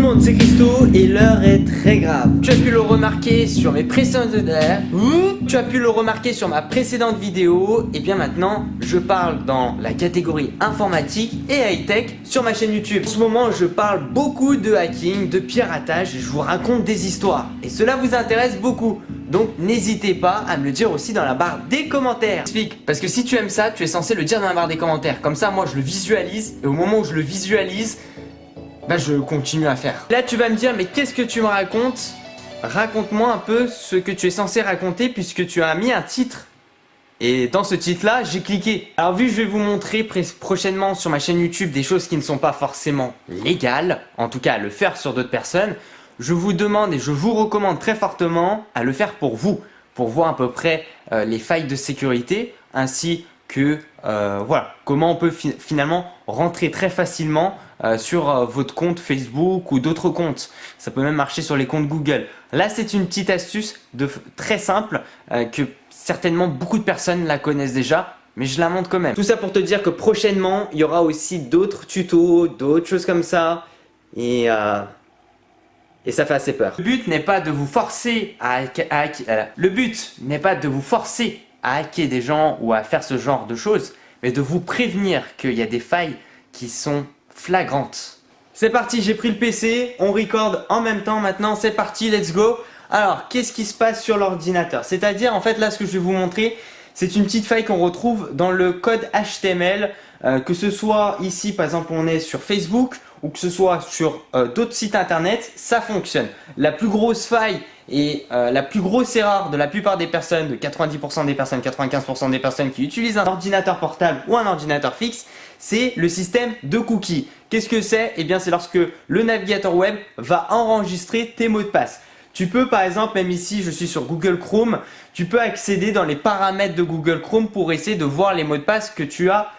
le monde, c'est Christo et l'heure est très grave. Tu as pu le remarquer sur mes précédentes ma précédente vidéo. Et bien maintenant, je parle dans la catégorie informatique et high-tech sur ma chaîne YouTube. En ce moment, je parle beaucoup de hacking, de piratage et je vous raconte des histoires. Et cela vous intéresse beaucoup. Donc n'hésitez pas à me le dire aussi dans la barre des commentaires. Explique, parce que si tu aimes ça, tu es censé le dire dans la barre des commentaires. Comme ça, moi je le visualise et au moment où je le visualise, bah je continue à faire. Là tu vas me dire, mais qu'est-ce que tu me racontes? Raconte-moi un peu ce que tu es censé raconter puisque tu as mis un titre. Et dans ce titre là, j'ai cliqué. Alors vu que je vais vous montrer prochainement sur ma chaîne YouTube des choses qui ne sont pas forcément légales, en tout cas à le faire sur d'autres personnes, je vous demande et je vous recommande très fortement à le faire pour vous, pour voir à peu près les failles de sécurité ainsi que voilà, comment on peut finalement rentrer très facilement sur votre compte Facebook ou d'autres comptes. Ça peut même marcher sur les comptes Google. Là, c'est une petite astuce très simple que certainement beaucoup de personnes la connaissent déjà, mais je la montre quand même. Tout ça pour te dire que prochainement, il y aura aussi d'autres tutos, d'autres choses comme ça et ça fait assez peur. Le but n'est pas de vous forcer à hacker des gens ou à faire ce genre de choses, mais de vous prévenir qu'il y a des failles qui sont flagrantes. C'est parti, j'ai pris le PC, on record en même temps maintenant, c'est parti, let's go. Alors, qu'est-ce qui se passe sur l'ordinateur? C'est-à-dire, en fait, là, ce que je vais vous montrer, c'est une petite faille qu'on retrouve dans le code HTML, que ce soit ici, par exemple, on est sur Facebook, ou que ce soit sur d'autres sites internet, ça fonctionne. La plus grosse faille et la plus grosse erreur de la plupart des personnes, de 90% des personnes, 95% des personnes qui utilisent un ordinateur portable ou un ordinateur fixe, c'est le système de cookies. Qu'est-ce que c'est? Eh bien, c'est lorsque le navigateur web va enregistrer tes mots de passe. Tu peux par exemple, même ici je suis sur Google Chrome, tu peux accéder dans les paramètres de Google Chrome pour essayer de voir les mots de passe que tu as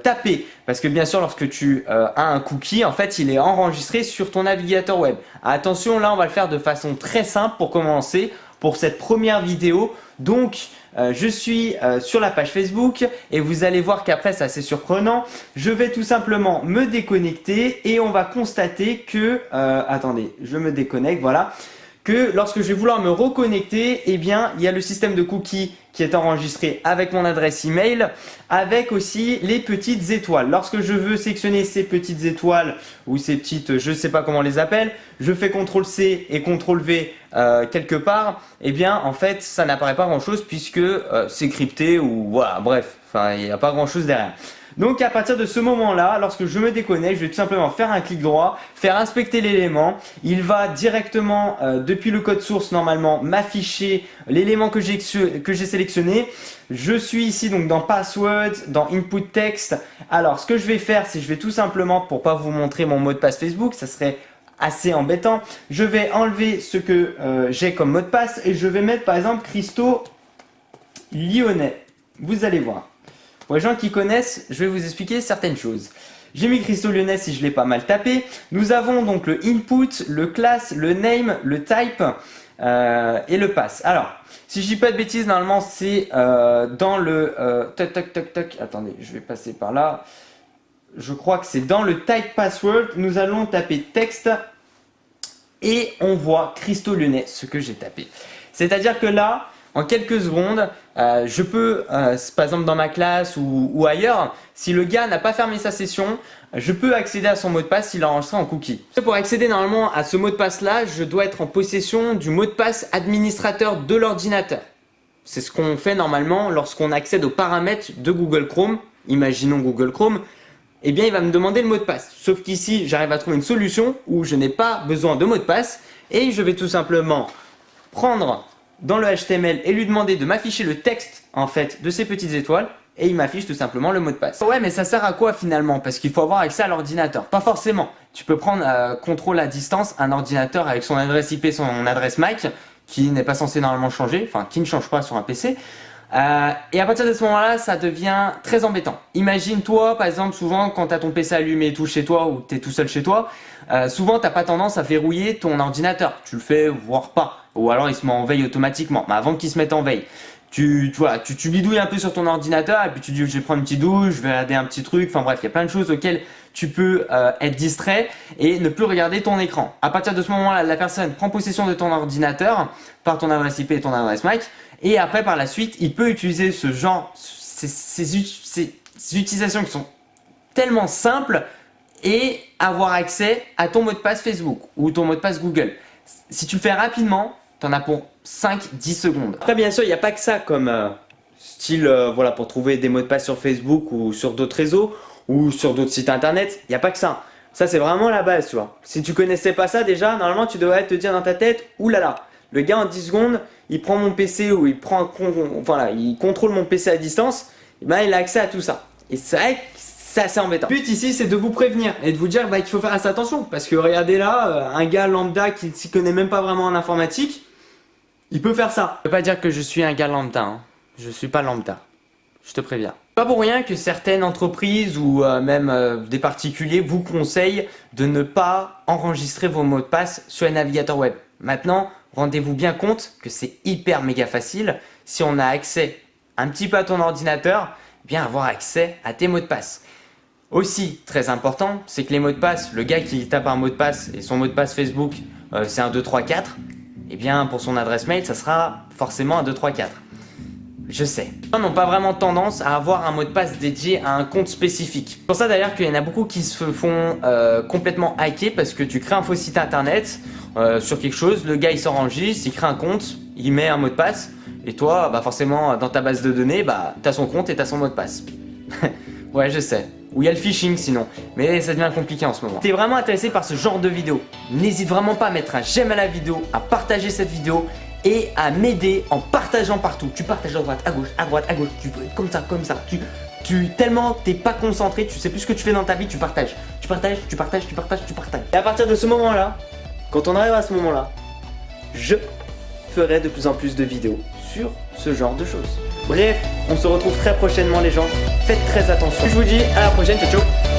tapés. Parce que bien sûr lorsque tu as un cookie, en fait il est enregistré sur ton navigateur web. Attention, là on va le faire de façon très simple pour commencer, pour cette première vidéo. Donc je suis sur la page Facebook et vous allez voir qu'après c'est assez surprenant. Je vais tout simplement me déconnecter et on va constater que, attendez, je me déconnecte, voilà. Que lorsque je vais vouloir me reconnecter, eh bien, il y a le système de cookies qui est enregistré avec mon adresse email, avec aussi les petites étoiles. Lorsque je veux sélectionner ces petites étoiles ou ces petites, je ne sais pas comment on les appelle, je fais CTRL-C et CTRL-V quelque part, eh bien, en fait, ça n'apparaît pas grand-chose puisque c'est crypté ou voilà, bref, enfin, il n'y a pas grand-chose derrière. Donc à partir de ce moment-là, lorsque je me déconnecte, je vais tout simplement faire un clic droit, faire inspecter l'élément. Il va directement, depuis le code source, normalement, m'afficher l'élément que j'ai sélectionné. Je suis ici donc dans Password, dans Input Text. Alors ce que je vais faire, c'est que je vais tout simplement, pour pas vous montrer mon mot de passe Facebook, ça serait assez embêtant, je vais enlever ce que j'ai comme mot de passe et je vais mettre par exemple Christo Lyonnais. Vous allez voir. Pour les gens qui connaissent, je vais vous expliquer certaines choses. J'ai mis Christo Lyonnais si je l'ai pas mal tapé. Nous avons donc le input, le class, le name, le type et le pass. Alors, si je dis pas de bêtises, normalement c'est dans le attendez, je vais passer par là. Je crois que c'est dans le type password. Nous allons taper texte et on voit Christo Lyonnais, ce que j'ai tapé. C'est-à-dire que là, en quelques secondes, je peux, par exemple dans ma classe ou ailleurs, si le gars n'a pas fermé sa session, je peux accéder à son mot de passe s'il a enregistré en cookie. Pour accéder normalement à ce mot de passe là, je dois être en possession du mot de passe administrateur de l'ordinateur. C'est ce qu'on fait normalement lorsqu'on accède aux paramètres de Google Chrome. Imaginons Google Chrome. Eh bien il va me demander le mot de passe. Sauf qu'ici, j'arrive à trouver une solution où je n'ai pas besoin de mot de passe et je vais tout simplement prendre dans le HTML et lui demander de m'afficher le texte en fait de ces petites étoiles et il m'affiche tout simplement le mot de passe. Ouais, mais ça sert à quoi finalement? Parce qu'il faut avoir accès à l'ordinateur. Pas forcément. Tu peux prendre contrôle à distance un ordinateur avec son adresse IP, son adresse MAC qui n'est pas censé normalement changer, enfin qui ne change pas sur un PC. Et à partir de ce moment-là, ça devient très embêtant. Imagine toi, par exemple, souvent quand tu as ton PC allumé et tout chez toi ou tu es tout seul chez toi, souvent tu n'as pas tendance à verrouiller ton ordinateur. Tu le fais voire pas. Ou alors il se met en veille automatiquement, mais avant qu'il se mette en veille. vois, tu bidouilles un peu sur ton ordinateur et puis tu dis je vais prendre une petite douche, je vais regarder un petit truc, enfin bref, il y a plein de choses auxquelles tu peux être distrait et ne plus regarder ton écran. À partir de ce moment-là, la personne prend possession de ton ordinateur par ton adresse IP et ton adresse MAC et après par la suite, il peut utiliser ce genre, ces utilisations qui sont tellement simples et avoir accès à ton mot de passe Facebook ou ton mot de passe Google. Si tu le fais rapidement, tu en as pour 5-10 secondes. Après bien sûr, il n'y a pas que ça comme style voilà, pour trouver des mots de passe sur Facebook ou sur d'autres réseaux ou sur d'autres sites internet. Il n'y a pas que ça. Ça c'est vraiment la base, tu vois. Si tu connaissais pas ça déjà, normalement tu devrais te dire dans ta tête, oulala, le gars en 10 secondes, il prend mon PC ou il contrôle mon PC à distance, et ben, il a accès à tout ça. Et c'est vrai que c'est assez embêtant. Le but ici c'est de vous prévenir et de vous dire qu'il faut faire assez attention parce que regardez là, un gars lambda qui ne s'y connaît même pas vraiment en informatique, il peut faire ça. Je ne veux pas dire que je suis un gars lambda, hein. Je suis pas lambda, je te préviens. Pas pour rien que certaines entreprises ou même des particuliers vous conseillent de ne pas enregistrer vos mots de passe sur les navigateurs web. Maintenant, rendez-vous bien compte que c'est hyper méga facile si on a accès un petit peu à ton ordinateur, bien avoir accès à tes mots de passe. Aussi, très important, c'est que les mots de passe, le gars qui tape un mot de passe et son mot de passe Facebook, c'est un 2, 3, 4, et bien pour son adresse mail, ça sera forcément un 2, 3, 4. Je sais. Les gens n'ont pas vraiment tendance à avoir un mot de passe dédié à un compte spécifique. C'est pour ça d'ailleurs qu'il y en a beaucoup qui se font complètement hacker parce que tu crées un faux site internet sur quelque chose, le gars il s'enregistre, il crée un compte, il met un mot de passe et toi, bah forcément dans ta base de données, bah t'as son compte et t'as son mot de passe. Ouais, je sais. Ou il y a le phishing sinon, mais ça devient compliqué en ce moment. Si t'es vraiment intéressé par ce genre de vidéo, n'hésite vraiment pas à mettre un j'aime à la vidéo, à partager cette vidéo et à m'aider en partageant partout. Tu partages à droite, à gauche, à droite, à gauche, tu peux être comme ça, comme ça. Tellement t'es pas concentré, tu sais plus ce que tu fais dans ta vie, tu partages. Tu partages, tu partages, tu partages, tu partages. Et à partir de ce moment-là, quand on arrive à ce moment-là, je ferai de plus en plus de vidéos sur ce genre de choses. Bref, on se retrouve très prochainement les gens, faites très attention. Je vous dis à la prochaine, ciao ciao.